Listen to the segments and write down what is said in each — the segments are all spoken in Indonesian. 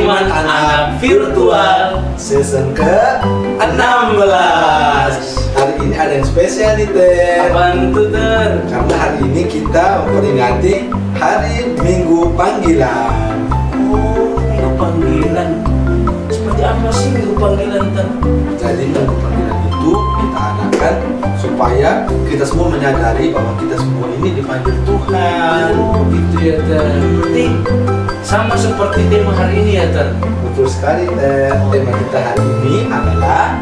Iman Anak Virtual season ke-16. Hari ini ada yang spesial nih Ter. Apaan tuh Ter? Karena hari ini kita memperingati Hari Minggu Panggilan. Oh, Minggu Panggilan. Seperti apa sih Minggu Panggilan Ter? Jadi Minggu Panggilan itu kita adakan supaya kita semua menyadari bahwa kita semua ini dipanggil Tuhan. Oh gitu ya Ter. Berarti sama seperti tema hari ini ya Ter? Betul sekali Ter. Tema kita hari ini adalah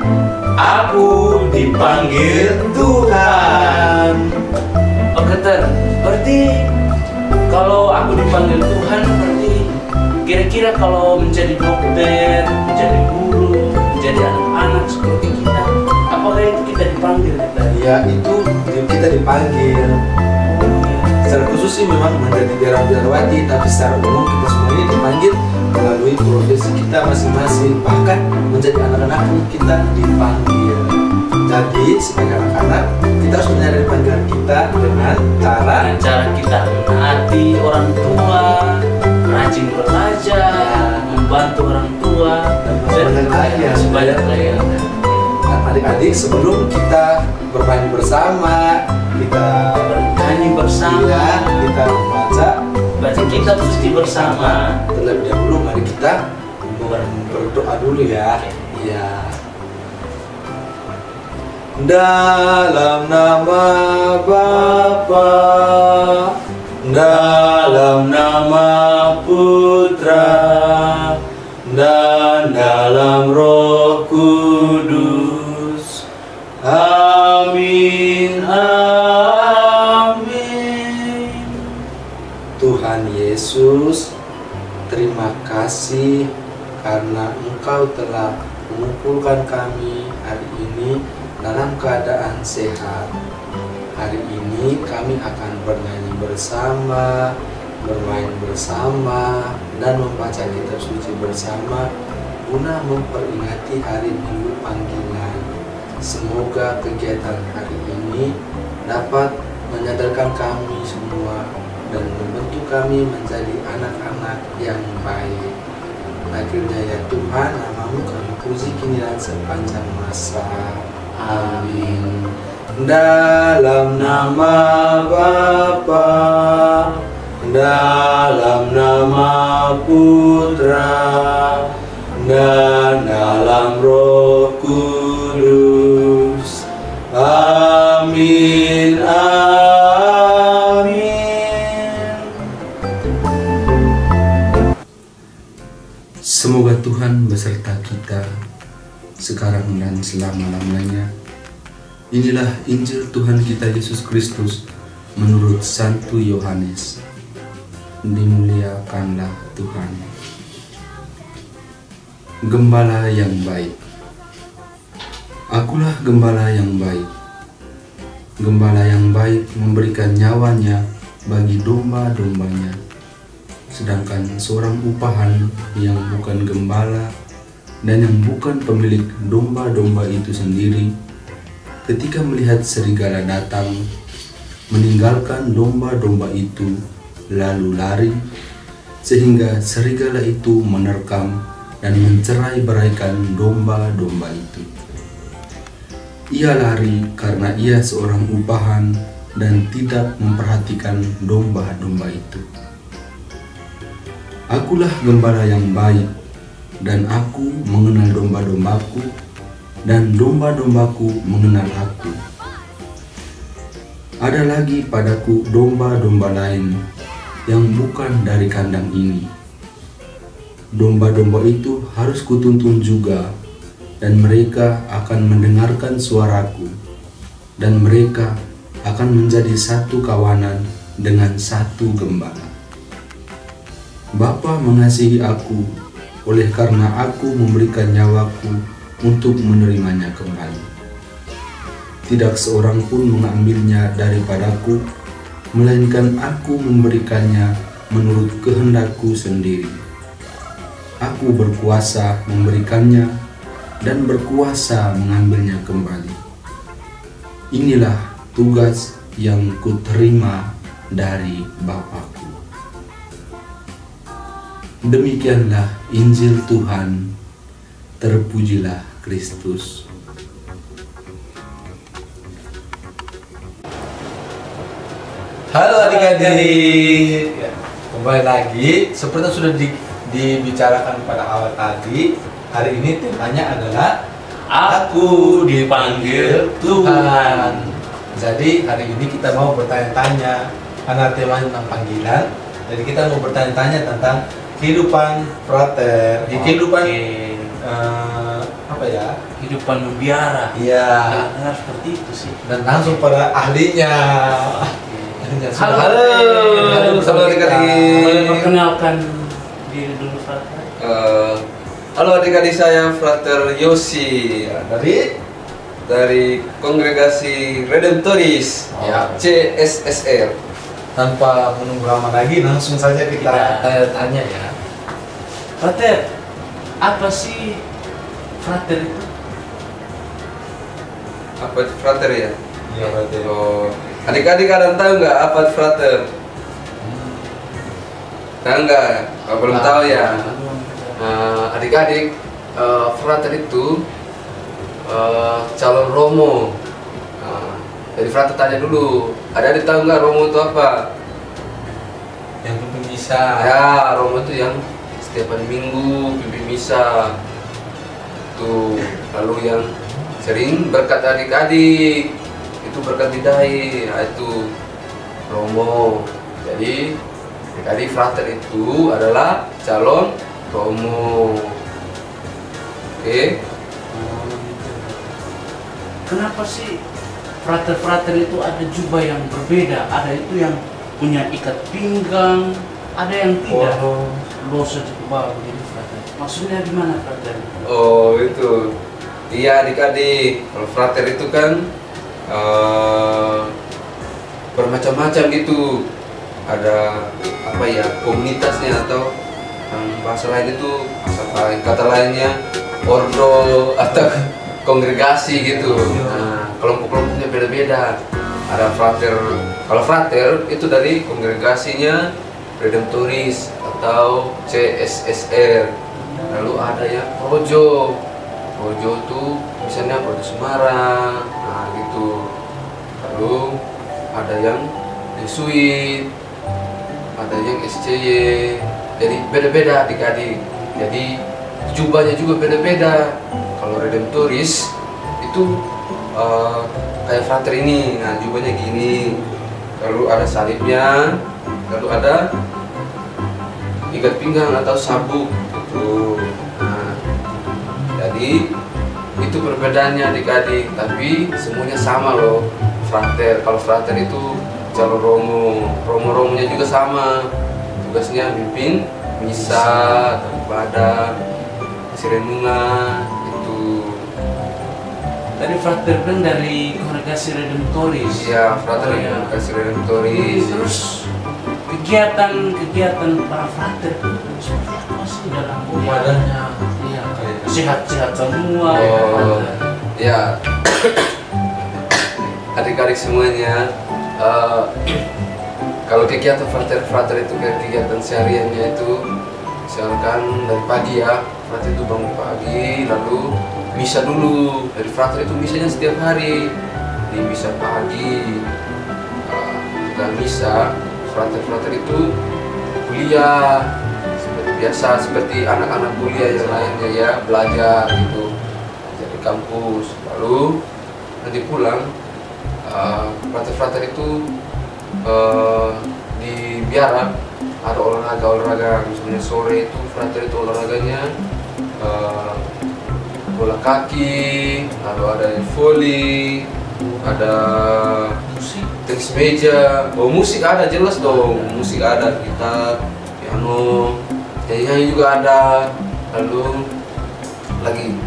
Aku Dipanggil Tuhan. Oke Ter, berarti kalau aku dipanggil Tuhan berarti kira-kira kalau menjadi dokter, menjadi guru, menjadi anak-anak seperti kita, apakah itu kita dipanggil Ter? Ya itu kita dipanggil. Secara khusus sih memang menjadi biarawati, tapi secara umum kita semua ini dipanggil melalui profesi kita masing-masing. Bahkan menjadi anak-anak pun kita dipanggil. Jadi sebagai anak-anak kita harus menyadari panggilan kita dengan cara kita menaati orang tua, rajin belajar, membantu orang tua, dan banyak lagi ya. Sebanyak lagi. Nah, adik-adik sebelum kita bermain bersama, kita bernyanyi bersama, ya, kita membaca kitab suci bersama. Terlebih dahulu mari kita berdoa dulu ya. Iya. Dalam nama Bapa, dalam nama Putra, dan dalam Roh Kudus. Amin, amin. Tuhan Yesus, terima kasih karena Engkau telah mengumpulkan kami hari ini dalam keadaan sehat. Hari ini kami akan bernyanyi bersama, bermain bersama, dan membaca kitab suci bersama guna memperingati Hari Minggu Panggilan. Semoga kegiatan hari ini dapat menyadarkan kami semua dan membentuk kami menjadi anak-anak yang baik. Akhirnya ya Tuhan, namamu kami puji kini dan sepanjang masa. Amin. Dalam nama Bapa, dalam nama Putra, dan dalam Roh Kudus. Amin, amin. Semoga Tuhan beserta kita sekarang dan selama-lamanya. Inilah Injil Tuhan kita Yesus Kristus menurut Santo Yohanes. Dimuliakanlah Tuhan. Gembala yang baik. Akulah gembala yang baik. Gembala yang baik memberikan nyawanya bagi domba-dombanya. Sedangkan seorang upahan yang bukan gembala dan yang bukan pemilik domba-domba itu sendiri, ketika melihat serigala datang, meninggalkan domba-domba itu lalu lari, sehingga serigala itu menerkam dan mencerai-beraikan domba-domba itu. Ia lari karena ia seorang upahan dan tidak memperhatikan domba-domba itu. Akulah gembala yang baik, dan aku mengenal domba-dombaku, dan domba-dombaku mengenal aku. Ada lagi padaku domba-domba lain yang bukan dari kandang ini. Domba-domba itu harus kutuntun juga, dan mereka akan mendengarkan suaraku, dan mereka akan menjadi satu kawanan dengan satu gembala. Bapa mengasihi aku, oleh karena aku memberikan nyawaku untuk menerimanya kembali. Tidak seorang pun mengambilnya daripadaku, melainkan aku memberikannya menurut kehendakku sendiri. Aku berkuasa memberikannya dan berkuasa mengambilnya kembali. Inilah tugas yang kuterima dari Bapa-Ku. Demikianlah Injil Tuhan. Terpujilah Kristus. Halo adik-adik, kembali lagi. Seperti yang sudah dibicarakan pada awal tadi, hari ini temanya adalah Aku dipanggil Tuhan. Jadi hari ini kita mau bertanya-tanya, karena temanya tentang panggilan. Jadi kita mau bertanya-tanya tentang kehidupan frater, kehidupan apa ya? Kehidupan membiara. Iya. Nah, seperti itu sih. Dan langsung pada ahlinya. Halo. Halo bersama Boleh adik-adik. perkenalkan diri dulu, Frater. Halo adik-adik, saya Frater Yosi dari Kongregasi Redemptoris Ya. CSSR. Tanpa menunggu lama lagi, langsung saja kita tanya-tanya ya. Frater, apa sih frater itu? Apa itu frater ya? Iya berarti. Oh, adik-adik kadang tahu nggak apa itu frater? Tahu nggak? Oh, belum tahu ya. Adik-adik, frater itu calon romo. Jadi frater tanya dulu, adik-adik tahu nggak romo itu apa? Yang penting bisa. Ya, romo itu yang setiap hari Minggu pimpin misa. Tuh, lalu yang sering berkat adik-adik itu berkat bidai, itu romo. Jadi adik-adik frater itu adalah calon romo. Oke. Kenapa sih frater-frater itu ada jubah yang berbeda? Ada itu yang punya ikat pinggang, ada yang tidak. Lo saja ke bawah begitu frater. Maksudnya gimana frater? Oh, itu. Iya adik-adik, kalau frater itu kan bermacam-macam gitu. Ada apa ya, komunitasnya atau bahasa lain itu, kata lainnya ordo atau kongregasi gitu. Nah, kelompok-kelompoknya beda-beda. Ada frater, kalau frater itu dari kongregasinya Redemptoris atau CSSR. Lalu ada yang projo. Projo itu misalnya Projo Semarang, nah gitu. Lalu ada yang Yesuit, ada yang SCY. Jadi beda-beda adik-adik. Jadi jubahnya juga beda-beda. Kalau Redemptoris itu kayak frater ini, nah jubahnya gini. Lalu ada salibnya, lalu ada ikat pinggang atau sabuk gitu. Nah, jadi itu perbedaannya adik-adik, tapi semuanya sama loh. Frater, kalau frater itu calon romo, romo-romonya juga sama. Tugasnya mimpin misa, ibadah, isi renungan itu. Tadi frater kan dari kongregasi Redemptoris. Iya, frater Oh, ya. kongregasi Redemptoris. Terus kegiatan para frater itu seperti apa sih dalam Ibadahnya. Iya, sehat-sehat semua. Oh, ya. Adik-adik semuanya, kalau kegiatan frater itu kayak kegiatan sehariannya itu, misalkan dari pagi ya, frater itu bangun pagi, lalu misa dulu. Dari frater itu misanya setiap hari, di misa pagi, dan misa. Frater itu kuliah seperti biasa, seperti anak-anak kuliah yang lainnya ya, belajar gitu, jadi kampus. Lalu nanti pulang, frater itu di biara ada olahraga, misalnya sore itu frater itu olahraganya bola kaki, lalu ada volley, ada musik, tenis meja. Oh, musik ada, jelas dong, musik ada, gitar, piano, nyanyi juga ada. Lalu lagi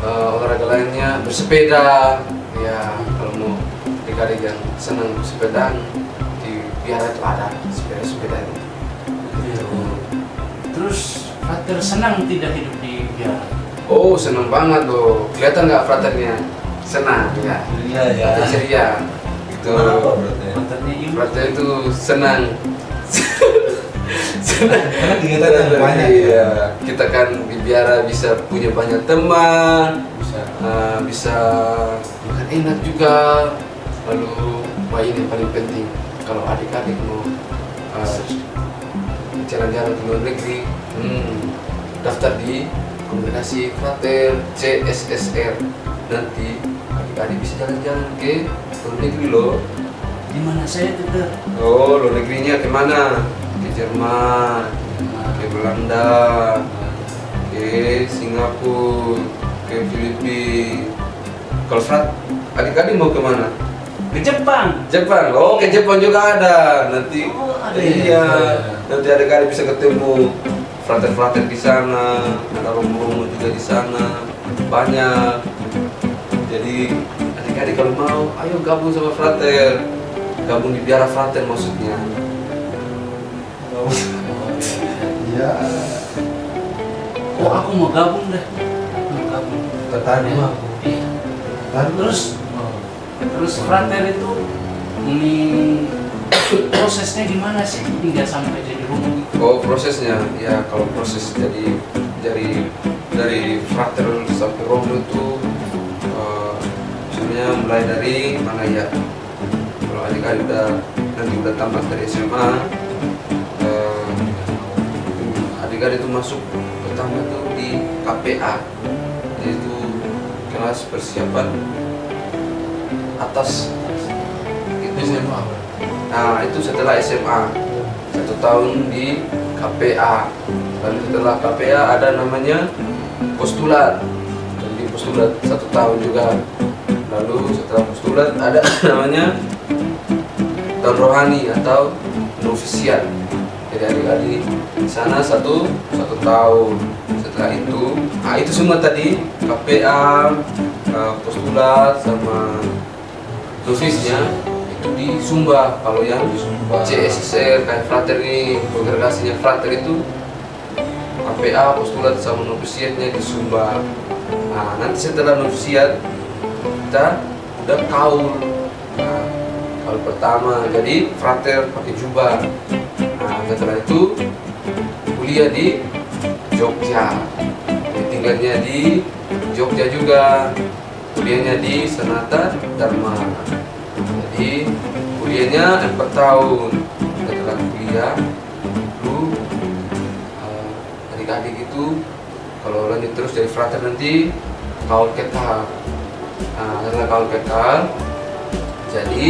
olahraga lainnya bersepeda. Ya, kalau mau adik-adik yang senang bersepeda di biara itu ada sepeda itu. Terus frater senang tidak hidup di biara? Oh, senang banget loh. Kelihatan nggak fraternya? Senang ya. Iya ya. Frater ceria. Gitu. Kenapa berarti? Fraternya ini Frater itu senang. Karena kegiatan yang banyak. Iya, kita kan biara bisa punya banyak teman, bisa makan enak juga. Lalu ini yang paling penting, kalau adik-adik mau jalan-jalan ke luar negeri, daftar di komunikasi frater CSSR. Nanti adik-adik bisa jalan-jalan ke luar negeri loh. Di mana saya tuh? Oh, luar negerinya ke mana? Ke Jerman, ke Belanda, ke Singapura, ke Filipina. Kalau Frat, adik-adik mau ke mana? Ke Jepang. Jepang. Oh, ke Jepang juga ada. Nanti Ada iya. Nanti adik-adik bisa ketemu frater-frater di sana, ada romo-romo juga di sana. Banyak. Jadi adik-adik kalau mau, ayo gabung sama frater. Gabung di biara frater maksudnya. Iya. Oh, aku mau gabung dah. Mau gabung. Tertarik mah. Iya. Terus Oh. frater itu ini prosesnya gimana sih hingga sampai jadi romo gitu? Oh, prosesnya ya, kalau proses dari frater sampai romo itu sebenarnya mulai dari mana ya? Kalau adik-adik nanti udah tamat dari SMA, adik-adik itu masuk pertama tuh di KPA, yaitu kelas persiapan atas itu SMA. Nah, itu setelah SMA 1 tahun di KPA. Lalu setelah KPA ada namanya postulat. Dan di postulat 1 tahun juga. Lalu setelah postulat ada namanya tahun rohani atau novisiat. Jadi adik-adik di sana satu tahun. Setelah itu, nah itu semua tadi KPA, postulat sama novisnya itu di Sumba. Kalau yang CSSR kayak frater ini, kongregasinya frater itu KPA, postulat sama novisiatnya di Sumba. Nah, nanti setelah novisiat kita udah kaul. Nah, kaul pertama jadi frater pakai jubah. Nah, setelah itu kuliah di Jogja. Jadi tinggalnya di Jogja juga. Kuliahnya di Sanata Dharma. Jadi kuliahnya 4 tahun. Setelah kuliah, lalu adik-adik itu kalau lanjut terus dari frater nanti kaul ketal. Nah, setelah kaul ketal jadi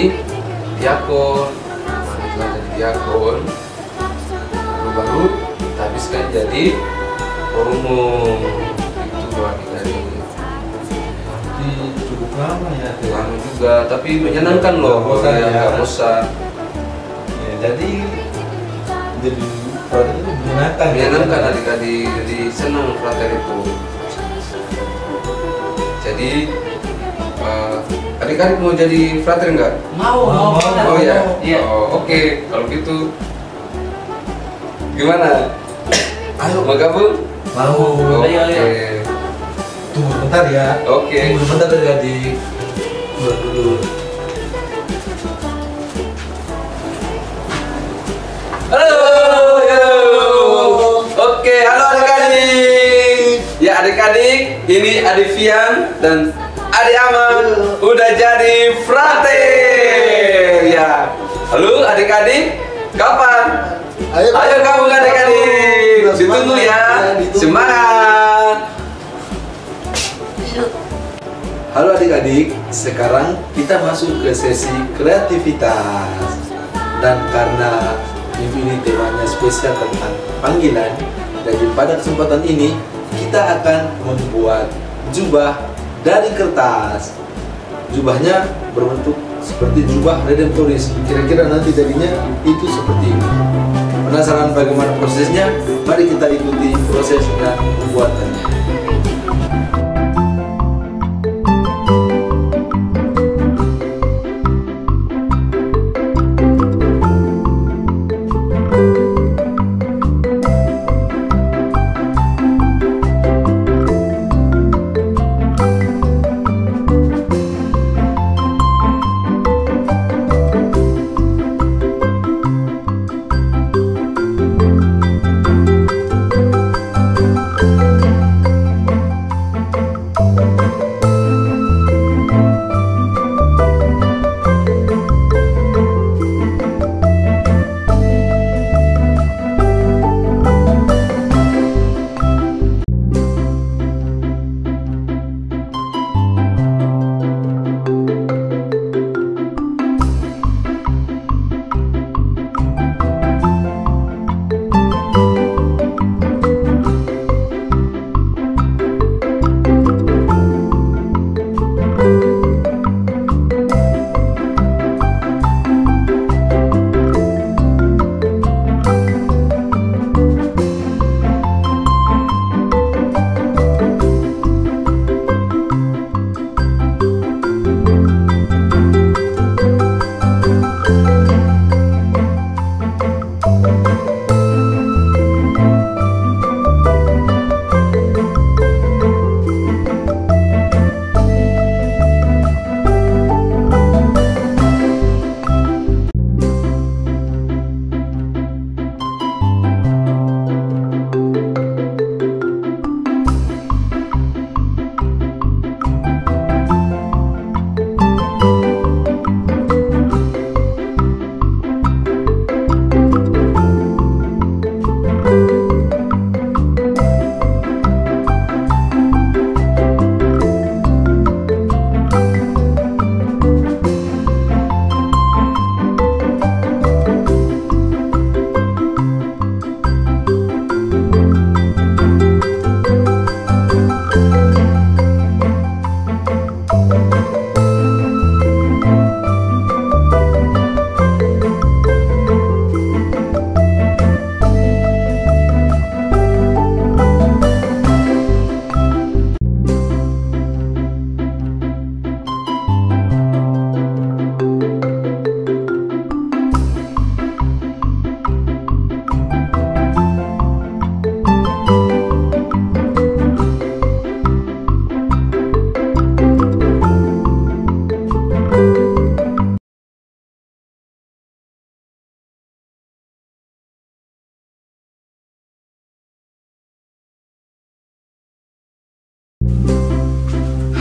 diakon. Nah, setelah jadi diakon, baru kita habiskan jadi romo. Itu adik-adik. Cukup lama ya. Lama juga, tapi menyenangkan loh. Nggak bosan ya. Nggak bosan. Ya, jadi frater itu menyenangkan. Menyenangkan adik-adik, jadi senang frater itu. Jadi adik-adik mau jadi frater nggak? Mau. Oh ya. Iya. Oh, oke. Kalau gitu gimana? Ayo. Mau gabung? Mau. Ayo. Oke. Tunggu bentar ya. Oke. Tunggu bentar adik-adik. Keluar dulu. Halo. Oke, halo adik-adik. Ya adik-adik, ini Adik Fian dan Adik Amal udah jadi frater. Ya. Halo adik-adik, kapan? Ayo gabung adik-adik. Ditunggu ya. Semangat. Halo adik-adik, sekarang kita masuk ke sesi kreativitas. Dan karena minggu ini temanya spesial tentang panggilan, jadi pada kesempatan ini kita akan membuat jubah dari kertas. Jubahnya berbentuk seperti jubah redemptoris. Kira-kira nanti jadinya itu seperti ini. Penasaran bagaimana prosesnya? Mari kita ikuti proses dan pembuatannya.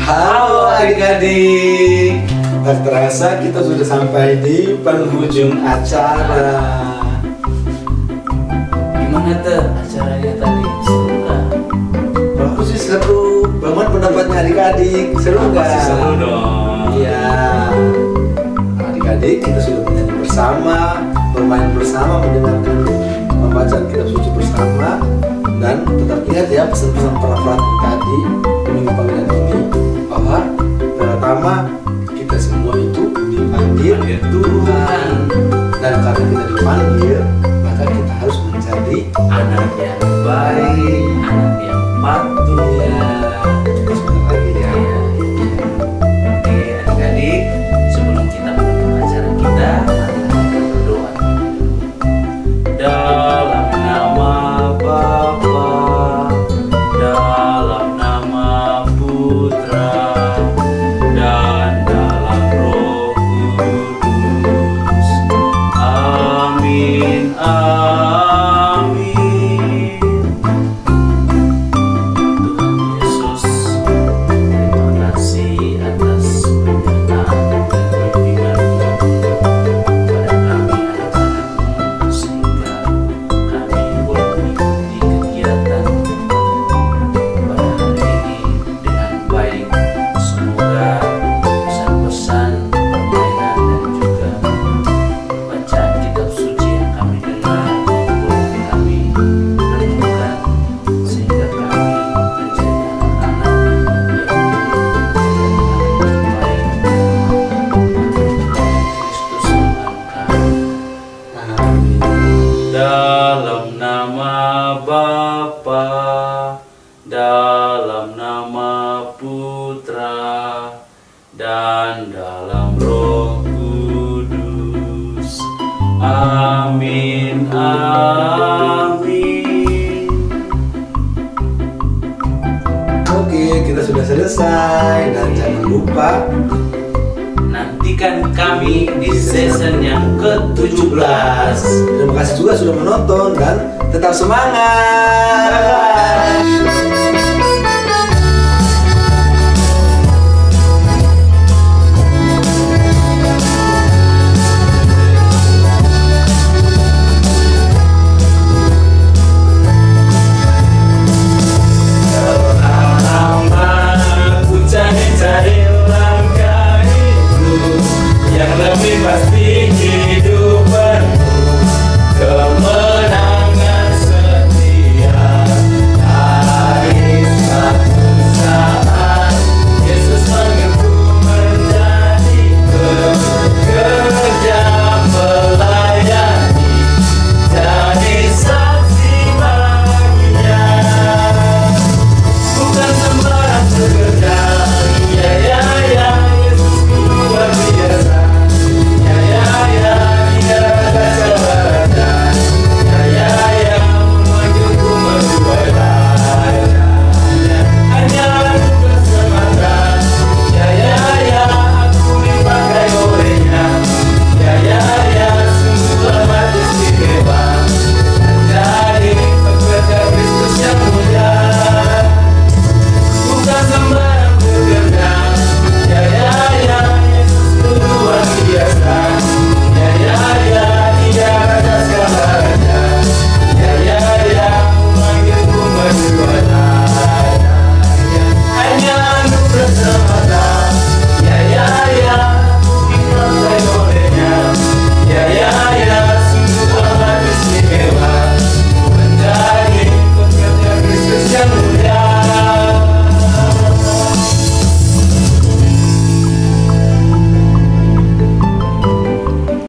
Halo adik-adik, tak terasa kita sudah sampai di penghujung acara. Gimana tuh acaranya tadi? Seru nggak? Kalau aku sih seru banget pendapatnya adik-adik. Seru nggak? Pasti seru dong. Iya. Adik-adik kita sudah menyanyi bersama, bermain bersama, mendengarkan pembacaan kitab suci bersama, dan tetap ingat ya pesan-pesan para frater tadi di minggu panggilan ini, bahwa pertama kita semua itu dipanggil Tuhan, dan karena kita dipanggil maka kita harus menjadi Anak yang baik, anak yang patuh. ya. Sebentar lagi ya. Oke, adik-adik, sebelum kita menutup acara kita, mari kita berdoa. Dalam nama Bapa, dalam nama Putra, dan dalam Roh Kudus. Amin. Amin. Tuhan Yesus, terima kasih atas penyertaan dan bimbingan-Mu kepada kami anak-anak-Mu, sehingga kami boleh mengikuti kegiatan pada hari ini dengan baik. Semoga pesan-pesan, permainan, dan juga bacaan kitab suci yang kami dengar boleh kami renungkan, sehingga kami menjadi anak-anak yang baik. Kristus Tuhan kami. Amin. Dalam nama Bapa, dalam nama Putra, dan dalam Roh Kudus. Amin. Amin. Oke, kita sudah selesai, dan jangan lupa Nantikan kami di season yang ke-17. terima kasih juga sudah menonton dan tetap semangat.